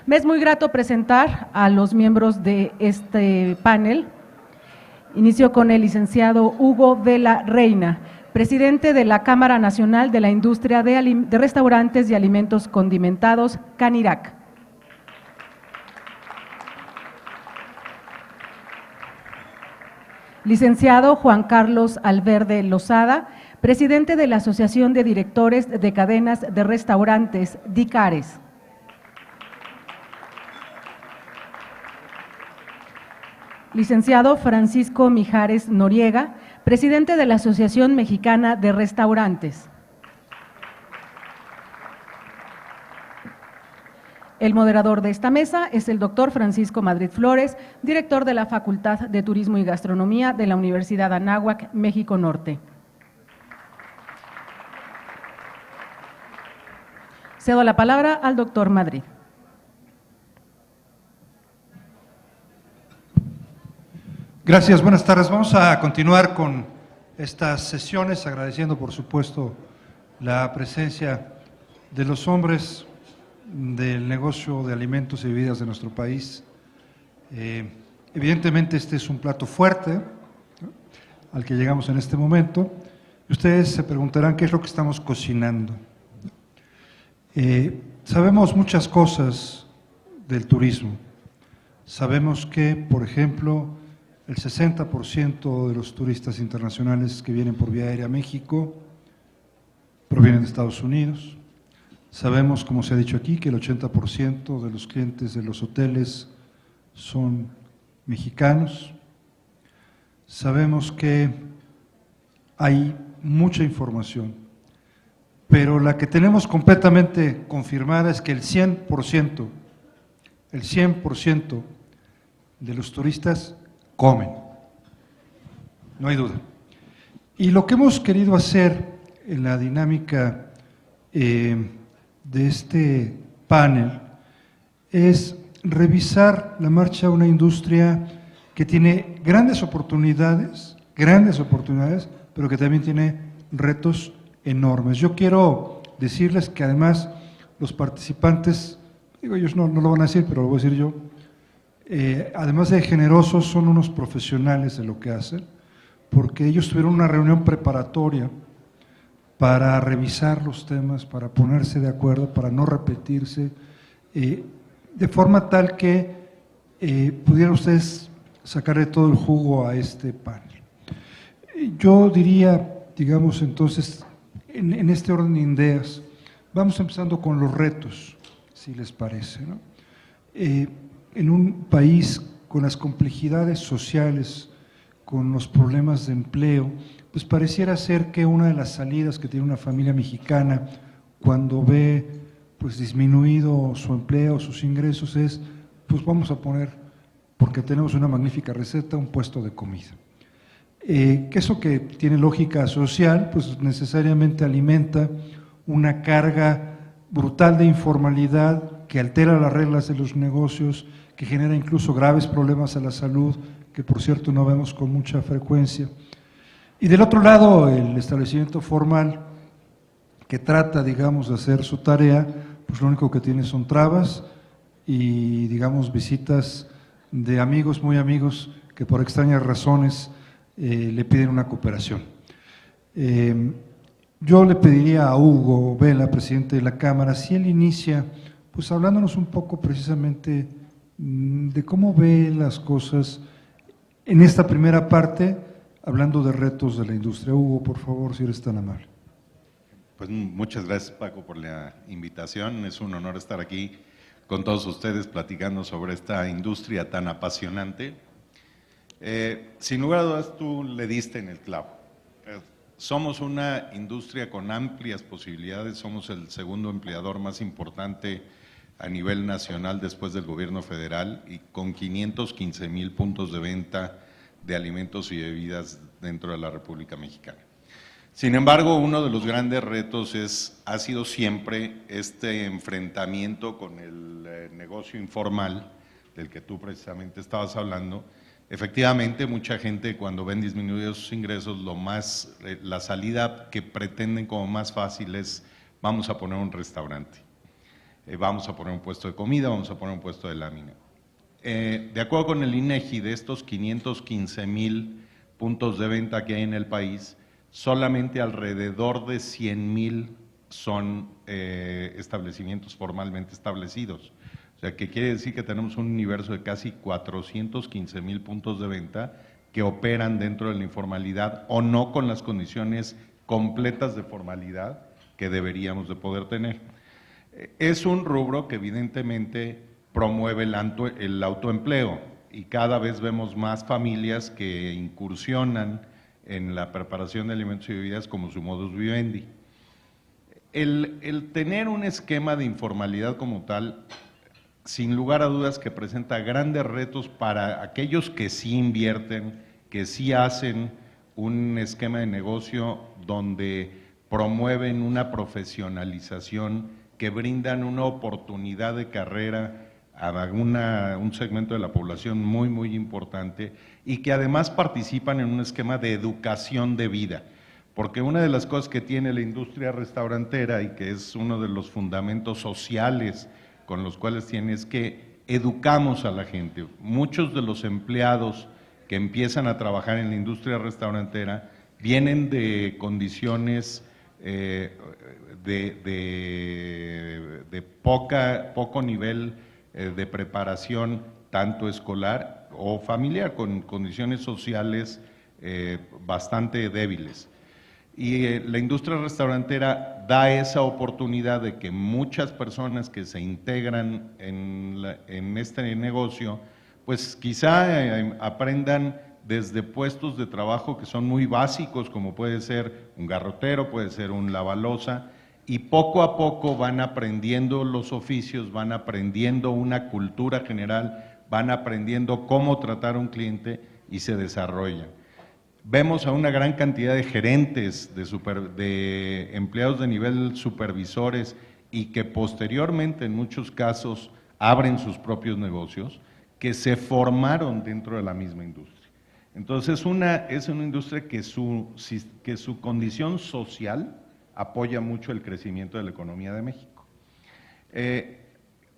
Me es muy grato presentar a los miembros de este panel. Inicio con el licenciado Hugo Vela Reina, presidente de la Cámara Nacional de la Industria de Restaurantes y Alimentos Condimentados, CANIRAC. Licenciado Juan Carlos Alverde Lozada, presidente de la Asociación de Directores de Cadenas de Restaurantes, DICARES. Licenciado Francisco Mijares Noriega, presidente de la Asociación Mexicana de Restaurantes. El moderador de esta mesa es el doctor Francisco Madrid Flores, director de la Facultad de Turismo y Gastronomía de la Universidad Anáhuac, México Norte. Cedo la palabra al doctor Madrid. Gracias, buenas tardes. Vamos a continuar con estas sesiones, agradeciendo por supuesto la presencia de los hombres del negocio de alimentos y bebidas de nuestro país. Evidentemente este es un plato fuerte, ¿no?, al que llegamos en este momento, y ustedes se preguntarán qué es lo que estamos cocinando. Sabemos muchas cosas del turismo. Sabemos que, por ejemplo, el 60% de los turistas internacionales que vienen por vía aérea a México provienen de Estados Unidos. Sabemos, como se ha dicho aquí, que el 80% de los clientes de los hoteles son mexicanos. Sabemos que hay mucha información, pero la que tenemos completamente confirmada es que el 100% de los turistas comen, no hay duda. Y lo que hemos querido hacer en la dinámica de este panel es revisar la marcha de una industria que tiene grandes oportunidades, pero que también tiene retos enormes. Yo quiero decirles que además los participantes, digo, ellos no lo van a decir, pero lo voy a decir yo, además de generosos, son unos profesionales de lo que hacen, porque ellos tuvieron una reunión preparatoria para revisar los temas, para ponerse de acuerdo, para no repetirse, de forma tal que pudieran ustedes sacarle todo el jugo a este panel. Yo diría, digamos entonces, en este orden de ideas, vamos empezando con los retos, si les parece, ¿no? En un país con las complejidades sociales, con los problemas de empleo, pues pareciera ser que una de las salidas que tiene una familia mexicana cuando ve pues disminuido su empleo, sus ingresos, es pues vamos a poner, porque tenemos una magnífica receta, un puesto de comida. Que eso que tiene lógica social, pues necesariamente alimenta una carga brutal de informalidad que altera las reglas de los negocios, que genera incluso graves problemas a la salud, que por cierto no vemos con mucha frecuencia. Y del otro lado, el establecimiento formal, que trata, digamos, de hacer su tarea, pues lo único que tiene son trabas y, digamos, visitas de amigos, muy amigos, que por extrañas razones le piden una cooperación. Yo le pediría a Hugo Vela, presidente de la Cámara, si él inicia, pues hablándonos un poco precisamente de cómo ve las cosas en esta primera parte, hablando de retos de la industria. Hugo, por favor, si eres tan amable. Pues muchas gracias, Paco, por la invitación. Es un honor estar aquí con todos ustedes platicando sobre esta industria tan apasionante. Sin lugar a dudas, tú le diste en el clavo. Somos una industria con amplias posibilidades, somos el segundo empleador más importante a nivel nacional después del gobierno federal y con 515,000 puntos de venta de alimentos y bebidas dentro de la República Mexicana. Sin embargo, uno de los grandes retos ha sido siempre este enfrentamiento con el negocio informal del que tú precisamente estabas hablando. Efectivamente, mucha gente cuando ven disminuidos sus ingresos, la salida que pretenden como más fácil es vamos a poner un restaurante. vamos a poner un puesto de comida, vamos a poner un puesto de lámina. De acuerdo con el INEGI, de estos 515,000 puntos de venta que hay en el país, solamente alrededor de 100,000 son establecimientos formalmente establecidos. O sea, que quiere decir que tenemos un universo de casi 415,000 puntos de venta que operan dentro de la informalidad o no con las condiciones completas de formalidad que deberíamos de poder tener. Es un rubro que evidentemente promueve el autoempleo y cada vez vemos más familias que incursionan en la preparación de alimentos y bebidas como su modus vivendi. El tener un esquema de informalidad como tal, sin lugar a dudas que presenta grandes retos para aquellos que sí invierten, que sí hacen un esquema de negocio donde promueven una profesionalización, que brindan una oportunidad de carrera a un segmento de la población muy, muy importante y que además participan en un esquema de educación de vida. Porque una de las cosas que tiene la industria restaurantera y que es uno de los fundamentos sociales con los cuales tiene es que educamos a la gente. Muchos de los empleados que empiezan a trabajar en la industria restaurantera vienen de condiciones de poco nivel de preparación, tanto escolar o familiar, con condiciones sociales bastante débiles. Y la industria restaurantera da esa oportunidad de que muchas personas que se integran en este negocio, pues quizá aprendan desde puestos de trabajo que son muy básicos, como puede ser un garrotero, puede ser un lavaloza, y poco a poco van aprendiendo los oficios, van aprendiendo una cultura general, van aprendiendo cómo tratar a un cliente y se desarrollan. Vemos a una gran cantidad de gerentes, de empleados de nivel supervisores y que posteriormente en muchos casos abren sus propios negocios, que se formaron dentro de la misma industria. Entonces es una industria que su condición social apoya mucho el crecimiento de la economía de México.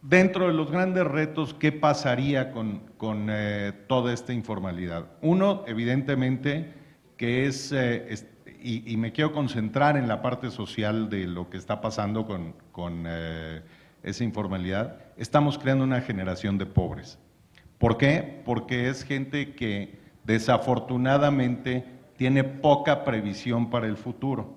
Dentro de los grandes retos, ¿qué pasaría con toda esta informalidad? Uno, evidentemente, que y me quiero concentrar en la parte social de lo que está pasando con esa informalidad, estamos creando una generación de pobres. ¿Por qué? Porque es gente que desafortunadamente tiene poca previsión para el futuro.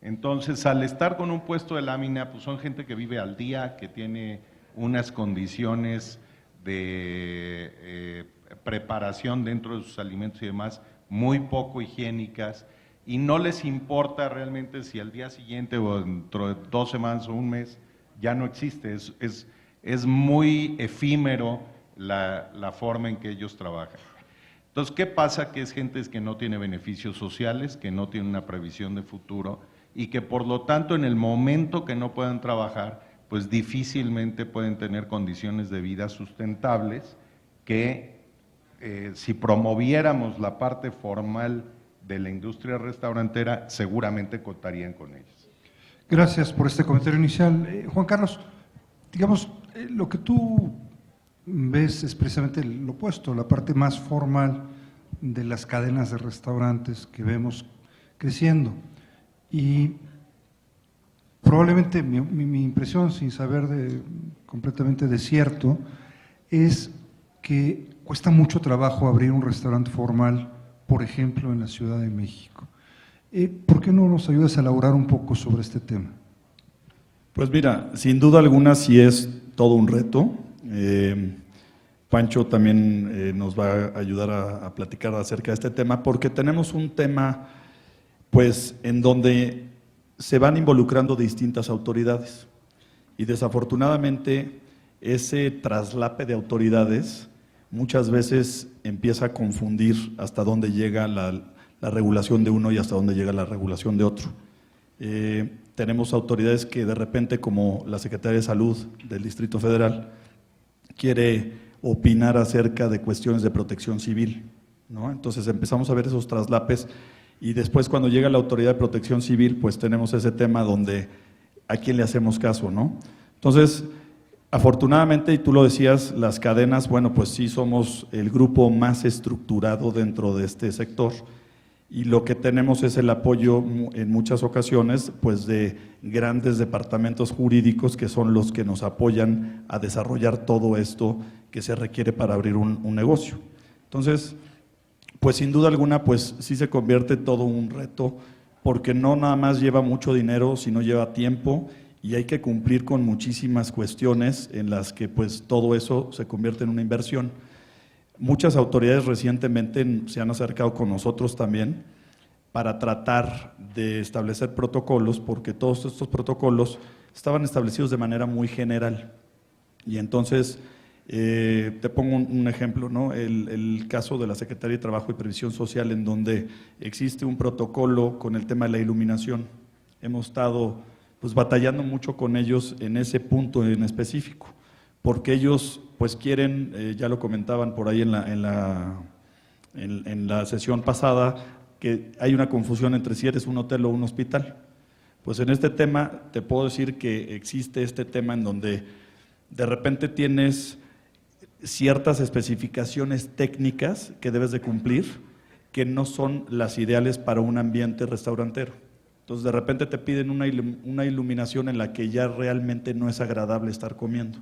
Entonces, al estar con un puesto de lámina, pues son gente que vive al día, que tiene unas condiciones de preparación dentro de sus alimentos y demás muy poco higiénicas y no les importa realmente si al día siguiente o dentro de 2 semanas o un mes ya no existe. Es muy efímero la forma en que ellos trabajan. Entonces, ¿qué pasa? Que es gente que no tiene beneficios sociales, que no tiene una previsión de futuro y que por lo tanto en el momento que no puedan trabajar, pues difícilmente pueden tener condiciones de vida sustentables que si promoviéramos la parte formal de la industria restaurantera, seguramente contarían con ellas. Gracias por este comentario inicial. Juan Carlos, digamos, lo que tú ves es precisamente lo opuesto, la parte más formal de las cadenas de restaurantes que vemos creciendo. Y probablemente mi impresión, sin saber completamente de cierto, es que cuesta mucho trabajo abrir un restaurante formal, por ejemplo, en la Ciudad de México. ¿Por qué no nos ayudas a elaborar un poco sobre este tema? Pues mira, sin duda alguna sí es todo un reto. Pancho también nos va a ayudar a platicar acerca de este tema, porque tenemos un tema pues en donde se van involucrando distintas autoridades y desafortunadamente ese traslape de autoridades muchas veces empieza a confundir hasta dónde llega la regulación de uno y hasta dónde llega la regulación de otro. Tenemos autoridades que de repente, como la Secretaría de Salud del Distrito Federal, quiere opinar acerca de cuestiones de protección civil, ¿no? Entonces empezamos a ver esos traslapes y después cuando llega la Autoridad de Protección Civil, pues tenemos ese tema donde a quién le hacemos caso, ¿no? Entonces, Afortunadamente, y tú lo decías, las cadenas, bueno, pues sí somos el grupo más estructurado dentro de este sector, y lo que tenemos es el apoyo en muchas ocasiones pues de grandes departamentos jurídicos que son los que nos apoyan a desarrollar todo esto que se requiere para abrir un negocio. Entonces, pues sin duda alguna, pues sí se convierte en todo un reto, porque no nada más lleva mucho dinero, sino lleva tiempo, y hay que cumplir con muchísimas cuestiones en las que pues todo eso se convierte en una inversión. Muchas autoridades recientemente se han acercado con nosotros también para tratar de establecer protocolos, porque todos estos protocolos estaban establecidos de manera muy general. Y entonces, te pongo un ejemplo, ¿no? El caso de la Secretaría de Trabajo y Previsión Social, en donde existe un protocolo con el tema de la iluminación. Hemos estado pues batallando mucho con ellos en ese punto en específico, porque ellos pues quieren, ya lo comentaban por ahí en la sesión pasada, que hay una confusión entre si eres un hotel o un hospital. Pues en este tema te puedo decir que existe este tema en donde de repente tienes ciertas especificaciones técnicas que debes de cumplir, que no son las ideales para un ambiente restaurantero. Entonces de repente te piden una iluminación en la que ya realmente no es agradable estar comiendo,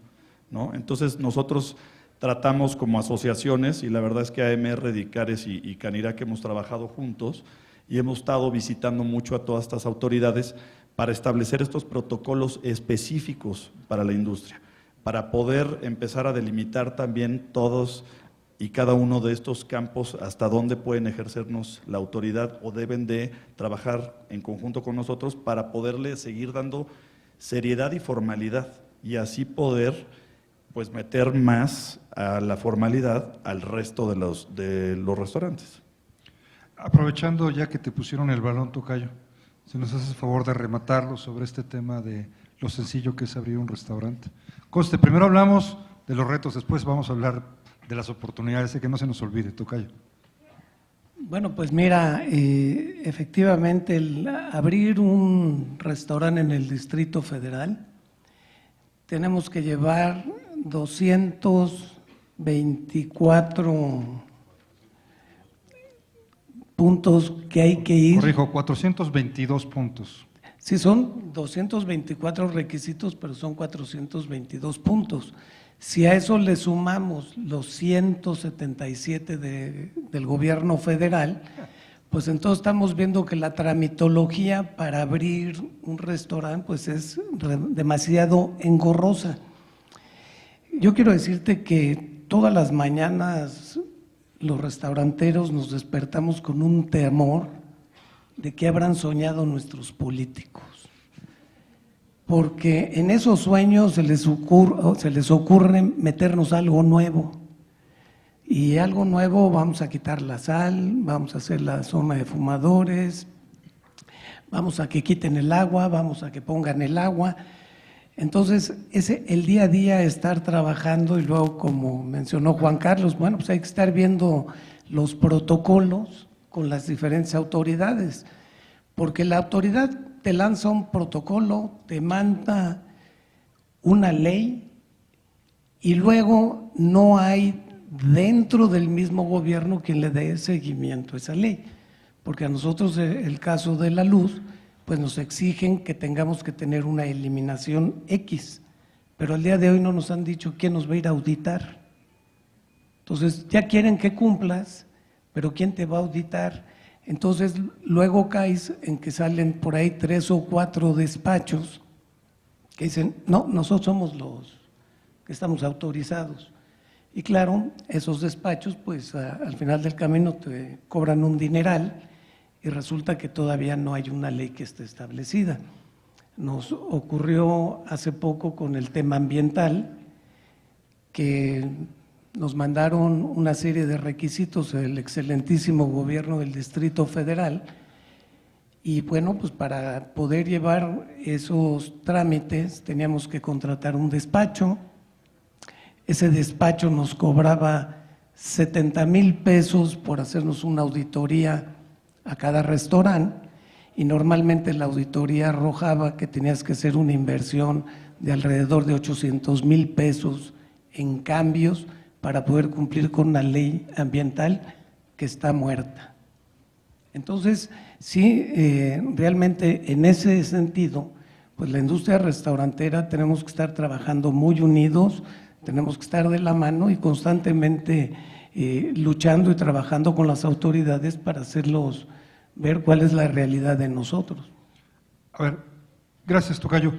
¿no? Entonces nosotros tratamos como asociaciones, y la verdad es que AMR, Dicares y Canirac hemos trabajado juntos y hemos estado visitando mucho a todas estas autoridades para establecer estos protocolos específicos para la industria, para poder empezar a delimitar también todos y cada uno de estos campos hasta dónde pueden ejercernos la autoridad o deben de trabajar en conjunto con nosotros para poderle seguir dando seriedad y formalidad, y así poder pues meter más a la formalidad al resto de los restaurantes. Aprovechando ya que te pusieron el balón, tocayo, si nos haces el favor de rematarlo sobre este tema de lo sencillo que es abrir un restaurante. Conste, primero hablamos de los retos, después vamos a hablar de las oportunidades, que no se nos olvide, tocayo. Bueno, pues mira, efectivamente el abrir un restaurante en el Distrito Federal, tenemos que llevar 224 puntos que hay que ir. Corrijo, 422 puntos. Sí, son 224 requisitos, pero son 422 puntos. Si a eso le sumamos los 177 del gobierno federal, pues entonces estamos viendo que la tramitología para abrir un restaurante pues es demasiado engorrosa. Yo quiero decirte que todas las mañanas los restauranteros nos despertamos con un temor de qué habrán soñado nuestros políticos, porque en esos sueños se les ocurre meternos algo nuevo, y algo nuevo, vamos a quitar la sal, vamos a hacer la zona de fumadores, vamos a que quiten el agua, vamos a que pongan el agua. Entonces, el día a día estar trabajando, y luego, como mencionó Juan Carlos, bueno, pues hay que estar viendo los protocolos con las diferentes autoridades, porque la autoridad te lanza un protocolo, te manda una ley, y luego no hay dentro del mismo gobierno quien le dé seguimiento a esa ley, porque a nosotros el caso de la luz, pues nos exigen que tengamos que tener una eliminación X, pero al día de hoy no nos han dicho quién nos va a ir a auditar. Entonces ya quieren que cumplas, pero ¿quién te va a auditar? Entonces luego caes en que salen por ahí 3 o 4 despachos que dicen, no, nosotros somos los que estamos autorizados. Y claro, esos despachos pues al final del camino te cobran un dineral, y resulta que todavía no hay una ley que esté establecida. Nos ocurrió hace poco con el tema ambiental, que nos mandaron una serie de requisitos del excelentísimo gobierno del Distrito Federal, y bueno, pues para poder llevar esos trámites teníamos que contratar un despacho. Ese despacho nos cobraba 70,000 pesos por hacernos una auditoría a cada restaurante, y normalmente la auditoría arrojaba que tenías que hacer una inversión de alrededor de 800,000 pesos en cambios para poder cumplir con una ley ambiental que está muerta. Entonces, sí, realmente en ese sentido, pues la industria restaurantera tenemos que estar trabajando muy unidos, tenemos que estar de la mano y constantemente luchando y trabajando con las autoridades para hacerlos ver cuál es la realidad de nosotros. A ver, gracias, tocayo.